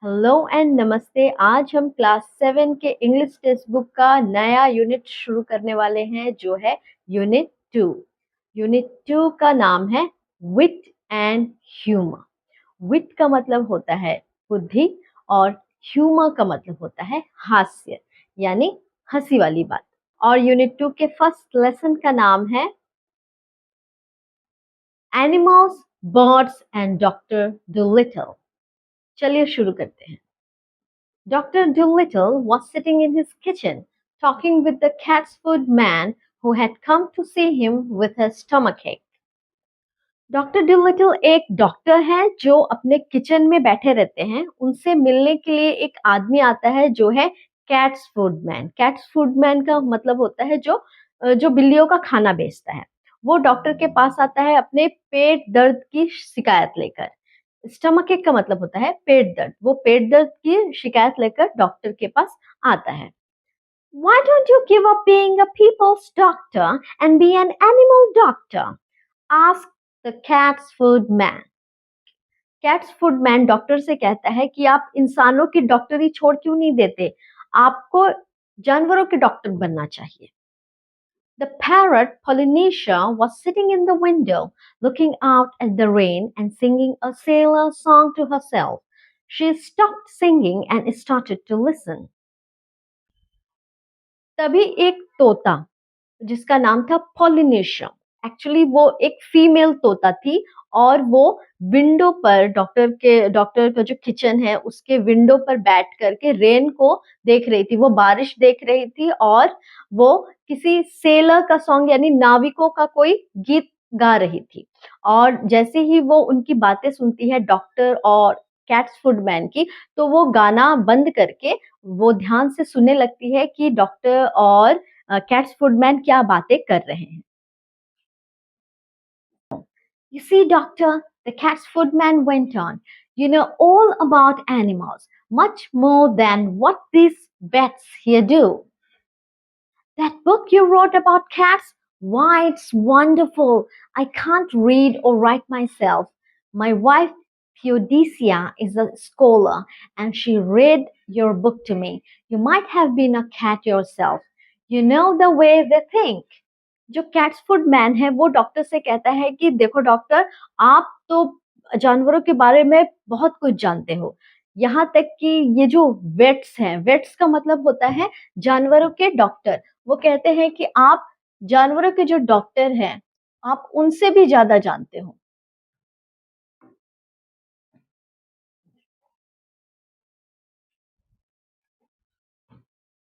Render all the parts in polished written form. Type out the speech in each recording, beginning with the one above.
Hello and नमस्ते। आज हम क्लास 7 के इंग्लिश टेक्स्ट बुक का नया यूनिट शुरू करने वाले हैं जो है यूनिट 2। यूनिट 2 का नाम है विट एंड ह्यूमर। विट का मतलब होता है बुद्धि और ह्यूमर का मतलब होता है हास्य, यानी हंसी वाली बात। और यूनिट 2 के फर्स्ट लेसन का नाम है animals, birds and doctor Dolittle. चलिए शुरू करते हैं। Dr. Dolittle was sitting in his kitchen, talking with the cat's food man who had come to see him with a stomachache. Doctor Dolittle एक doctor है जो अपने किचन में बैठे रहते हैं। उनसे मिलने के लिए एक आदमी आता है जो है cats food man. Cats food man का मतलब होता है जो बिल्लियों का खाना बेचता है। वो डॉक्टर के पास आता है अपने पेट दर्द की शिकायत लेकर। स्टमक एक का मतलब होता है पेट दर्द। वो पेट दर्द की शिकायत लेकर डॉक्टर के पास आता है। Why don't you give up being a people's doctor and be an animal doctor? Asked the cat's food man. Cats food man doctor से कहता है कि आप इंसानों की डॉक्टरी छोड़ क्यों नहीं देते, आपको जानवरों के डॉक्टर बनना चाहिए। The parrot Polynesia was sitting in the window, looking out at the rain and singing a sailor song to herself. She stopped singing and started to listen. तभी एक तोता जिसका नाम था पॉलिनेशिया, एक्चुअली वो एक फीमेल तोता थी और वो विंडो पर डॉक्टर का जो किचन है उसके विंडो पर बैठ करके रेन को देख रही थी। वो बारिश देख रही थी और वो किसी सेलर का सॉन्ग यानी नाविकों का कोई गीत गा रही थी। और जैसे ही वो उनकी बातें सुनती है डॉक्टर और कैट्स फूडमैन की, तो वो गाना बंद करके वो ध्यान से सुनने लगती है कि डॉक्टर और कैट्स फूडमैन क्या बातें कर रहे हैं। You see, doctor, the cat's foodman went on, you know all about animals, much more than what these vets here do. That book you wrote about cats? Why, it's wonderful. I can't read or write myself. My wife, Theodisia, is a scholar and she read your book to me. You might have been a cat yourself. You know the way they think. जो cats food man है वो doctor से कहता है कि देखो doctor, आप तो जानवरों के बारे में बहुत कुछ जानते हो। यहाँ तक कि ये जो वेट्स हैं, वेट्स का मतलब होता है जानवरों के डॉक्टर। वो कहते हैं कि आप जानवरों के जो डॉक्टर हैं, आप उनसे भी ज्यादा जानते हो।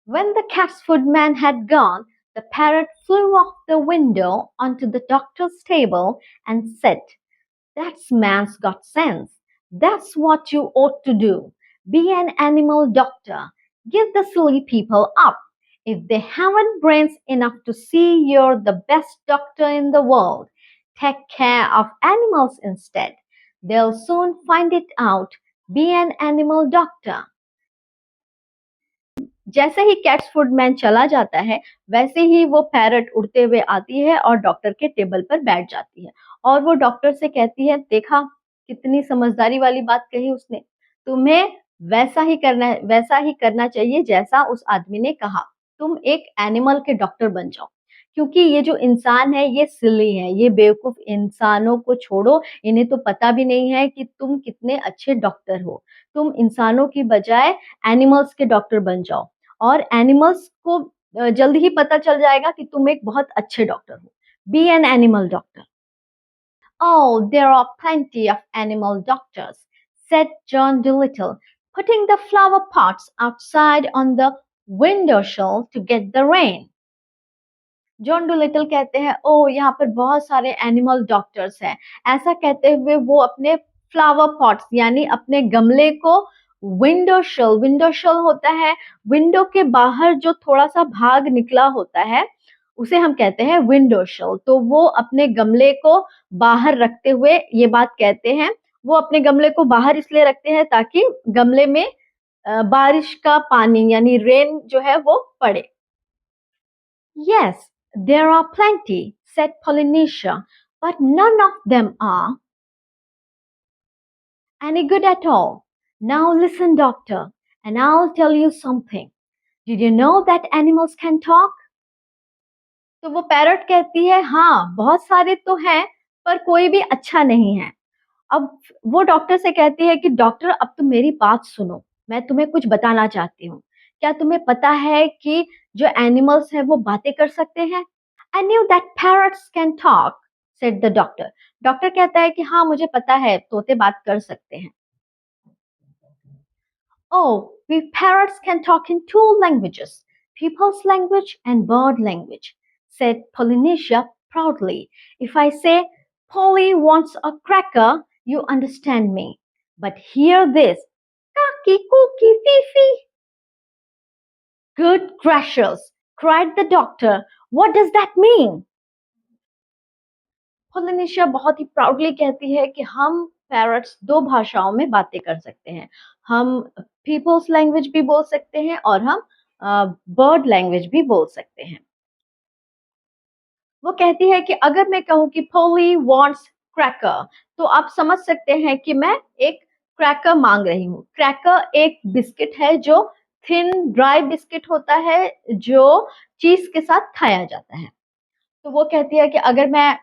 When the cat's foodman had gone, the parrot flew off the window onto the doctor's table and said, "That man's got sense. That's what you ought to do. Be an animal doctor. Give the silly people up. If they haven't brains enough to see you're the best doctor in the world, take care of animals instead. They'll soon find it out. Be an animal doctor." जैसे ही cats फूडमैन चला जाता है, वैसे ही वो parrot उड़ते हुए आती है और डॉक्टर के टेबल पर बैठ जाती है। और वो डॉक्टर से कहती है, देखा कितनी समझदारी वाली बात कही उसने। तुम्हें वैसा ही करना चाहिए जैसा उस आदमी ने कहा। तुम एक एनिमल के डॉक्टर बन जाओ। क्योंकि ये जो इंसान है ये सिली है, ये बेवकूफ इंसानों को छोड़ो, इन्हें तो पता भी नहीं है कि तुम कितने अच्छे डॉक्टर हो। तुम इंसानों की बजाय एनिमल्स के डॉक्टर बन जाओ। और एनिमल्स को जल्द ही पता चल जाएगा कि तुम एक बहुत अच्छे डॉक्टर हो। Be an animal doctor. Oh, there are plenty of animal doctors, said John Dolittle, putting the flower pots outside on the windowsill to get the rain. John Dolittle कहते हैं, ओ यहाँ पर बहुत सारे एनिमल डॉक्टर्स हैं। ऐसा कहते हुए वो अपने फ्लावर पॉट्स यानी अपने गमले को विंडो शेल होता है विंडो के बाहर जो थोड़ा सा भाग निकला होता है, उसे हम कहते हैं विंडो शेल। तो वो अपने गमले को बाहर रखते हुए ये बात कहते हैं। वो अपने गमले को बाहर इसलिए रखते हैं ताकि गमले में बारिश का पानी यानी रेन जो है वो पड़े। Yes, there are plenty, said Polynesia, but none of them are any good at all. Now listen, doctor, and I'll tell you something. Did you know that animals can talk? तो वो parrot कहती है, हाँ, बहुत सारे तो हैं, पर कोई भी अच्छा नहीं है। अब वो डॉक्टर से कहती है कि डॉक्टर अब तुम मेरी बात सुनो, मैं तुम्हें कुछ बताना चाहती हूँ। क्या तुम्हें पता है कि जो एनिमल्स हैं वो बातें कर सकते हैं? I knew that parrots can talk, said the doctor. Doctor कहता है कि हाँ मुझे पता है तोते बात कर सकते हैं। Oh, we parrots can talk in two languages, people's language and bird language, said Polynesia proudly. If I say Polly wants a cracker, you understand me. But hear this. Kaki cookie fifi. Good gracious, cried the doctor. What does that mean? Polynesia बहुत ही proudly कहती है कि हम parrots दो भाषाओं में बातें कर सकते हैं। हम पीपल्स लैंग्वेज भी बोल सकते हैं और हम बर्ड लैंग्वेज भी बोल सकते हैं। वो कहती है कि अगर मैं कहूँ कि पोली वांट्स क्रैकर, तो आप समझ सकते हैं कि मैं एक क्रैकर मांग रही हूँ। क्रैकर एक बिस्किट है जो थिन ड्राई बिस्किट होता है जो चीज के साथ खाया जाता है। तो वो कहती है कि अगर मैं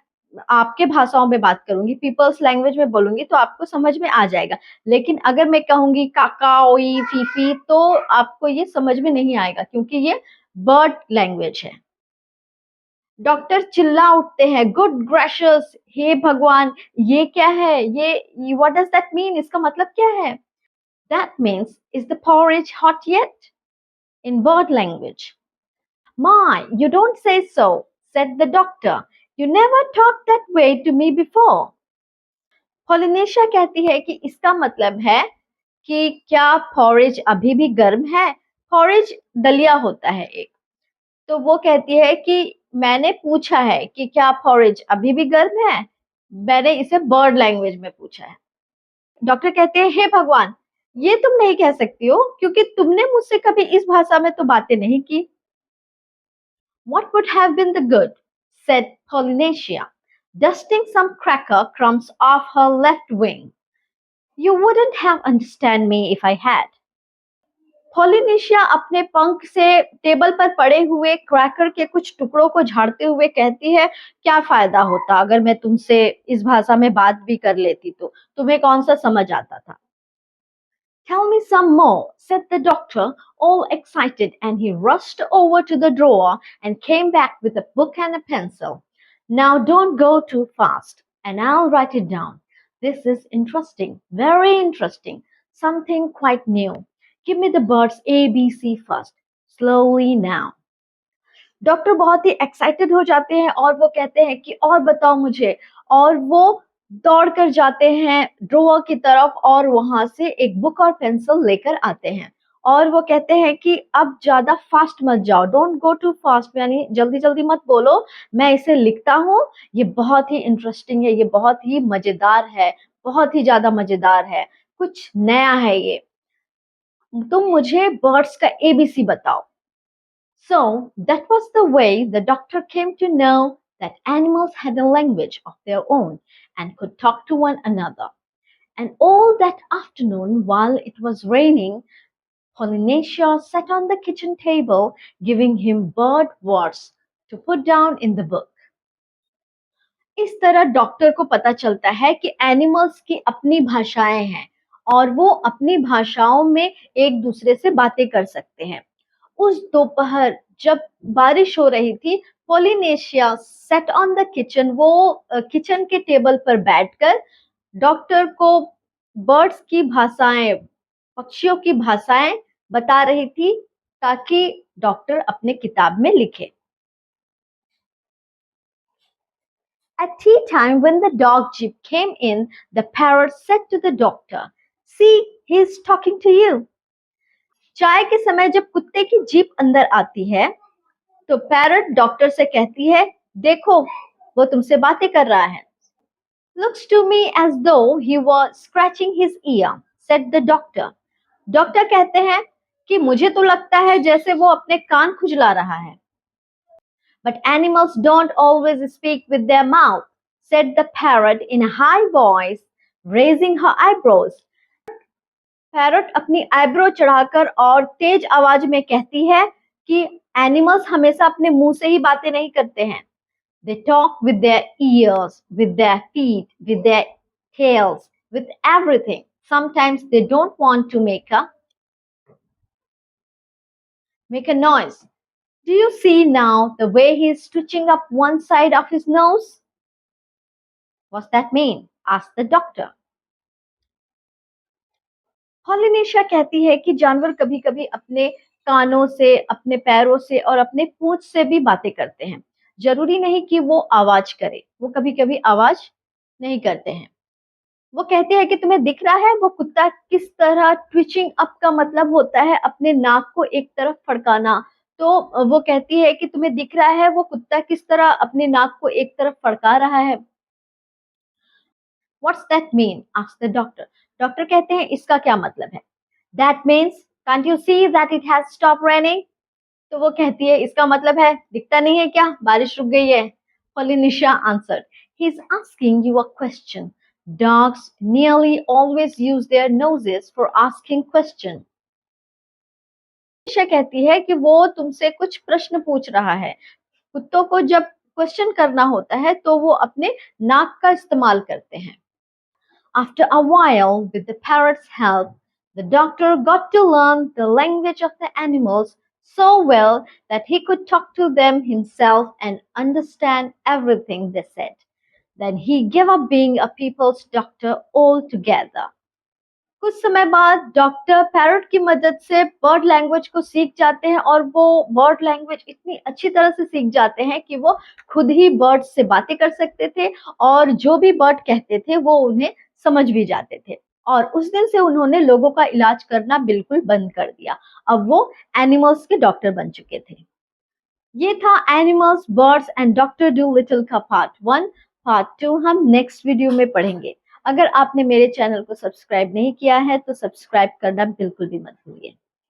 आपके भाषाओं में बात करूंगी, पीपल्स लैंग्वेज में बोलूंगी तो आपको समझ में आ जाएगा, लेकिन अगर मैं कहूंगी काका ओई फीफी तो आपको ये समझ में नहीं आएगा क्योंकि ये बर्ड लैंग्वेज है। डॉक्टर चिल्ला उठते हैं, गुड ग्रेशियस, हे भगवान, ये क्या है? ये व्हाट डज दैट मीन? इसका मतलब क्या है? That means is the porridge hot yet? In bird language. My, you don't say so, said the doctor. You never talked that way to me before. Polynesia कहती है कि इसका मतलब है कि क्या porridge अभी भी गर्म है? porridge दलिया होता है एक। तो वो कहती है कि मैंने पूछा है कि क्या porridge अभी भी गर्म है? मैंने इसे बर्ड लैंग्वेज में पूछा है। डॉक्टर कहते हैं, हे भगवान, ये तुम नहीं कह सकती हो क्योंकि तुमने मुझसे कभी इस भाषा में तो बातें नहीं की। What would have been the good? Said Polynesia, dusting some cracker crumbs off her left wing. You wouldn't have understand me if I had. Polynesia अपने पंख से टेबल पर पड़े हुए क्रैकर के कुछ टुकड़ों को झाड़ते हुए कहती है, क्या फायदा होता अगर मैं तुमसे इस भाषा में बात भी कर लेती तो तुम्हें कौन सा समझ आता था? Tell me some more, said the doctor, all excited, and he rushed over to the drawer and came back with a book and a pencil. Now don't go too fast, and I'll write it down. This is interesting, very interesting, something quite new. Give me the birds ABC first. Slowly now. Doctor बहुत ही excited हो जाते हैं और वो कहते हैं कि और बताओ मुझे, और वो दौड़ कर जाते हैं ड्रॉअर की तरफ और वहां से एक बुक और पेंसिल लेकर आते हैं और वो कहते हैं कि अब ज्यादा फास्ट मत जाओ, डोंट गो टू फास्ट, यानी जल्दी जल्दी मत बोलो, मैं इसे लिखता हूँ, ये बहुत ही इंटरेस्टिंग है, ये बहुत ही मजेदार है, बहुत ही ज्यादा मजेदार है, कुछ नया है ये, तुम मुझे बर्ड्स का एबीसी बताओ। So that was the way the doctor came to know that animals had a language of their own and could talk to one another. And all that afternoon, while it was raining, Polynesia sat on the kitchen table giving him bird words to put down in the book. इस तरह doctor को पता चलता है कि animals की अपनी भाषाएं हैं और वो अपनी भाषाओं में एक दूसरे से बातें कर सकते हैं। उस दोपहर जब बारिश हो रही थी, Polynesia set on the kitchen, वो किचन के टेबल पर बैठकर डॉक्टर को बर्ड्स की भाषाएं, पक्षियों की भाषाएं बता रही थी ताकि डॉक्टर अपने किताब में लिखे। At tea time, when the dog jeep came in, the parrot said to the doctor, "See, he's talking to you." चाय के समय जब कुत्ते की जीप अंदर आती है, तो पैरट डॉक्टर से कहती है, देखो, वो तुमसे बातें कर रहा है। Looks to me as though he was scratching his ear, said the doctor. Doctor कहते हैं कि मुझे तो लगता है जैसे वो अपने कान खुजला रहा है। But animals don't always speak with their mouth, said the parrot in a high voice, raising her eyebrows. Parrot अपनी आईब्रो चढ़ाकर और तेज आवाज में कहती है कि एनिमल्स हमेशा अपने मुंह से ही बातें नहीं करते हैं. They talk with their ears, with their feet, with their tails, with everything. Sometimes they don't want to make a noise. Do you see now the way he's twitching up one side of his nose? What's that mean? Asked the doctor. Polynesia कहती है कि जानवर कभी-कभी अपने कानों से, अपने पैरों से और अपने पूंछ से भी बातें करते हैं. जरूरी नहीं कि वो आवाज करे. वो कभी-कभी आवाज नहीं करते हैं. वो कहते हैं कि तुम्हें दिख रहा है वो कुत्ता किस तरह ट्विचिंग अप का मतलब होता है अपने नाक को एक तरफ फड़काना. तो वो कहती है कि तुम्हें दिख रहा है वो कुत्ता किस तरह अपने नाक को एक तरफ फड़का रहा है. What's that mean? Asked the doctor. Doctor कहते हैं इसका क्या मतलब है? That means can't you see that it has stopped raining? तो वो कहती है इसका मतलब है दिखता नहीं है क्या बारिश रुक गई है. Polynesia answered. He's asking you a question. Dogs nearly always use their noses for asking question. Polynesia कहती है कि वो तुमसे कुछ प्रश्न पूछ रहा है. कुत्तों को जब क्वेश्चन करना होता है तो वो अपने नाक का इस्तेमाल करते हैं. After a while, with the parrot's help, the doctor got to learn the language of the animals so well that he could talk to them himself and understand everything they said. Then he gave up being a people's doctor altogether. कुछ समय बाद doctor parrot की मदद से bird language को सीख जाते हैं और वो बर्ड लैंग्वेज इतनी अच्छी तरह से सीख जाते हैं कि वो खुद ही बर्ड से बातें कर सकते थे और जो भी बर्ड कहते थे वो उन्हें समझ भी जाते थे. और उस दिन से उन्होंने लोगों का इलाज करना बिल्कुल बंद कर दिया. अब वो एनिमल्स के डॉक्टर बन चुके थे. ये था animals, birds and doctor Dolittle का पार्ट 1. पार्ट 2 हम नेक्स्ट वीडियो में पढ़ेंगे. अगर आपने मेरे चैनल को सब्सक्राइब नहीं किया है तो सब्सक्राइब करना बिल्कुल भी मत भूलिए.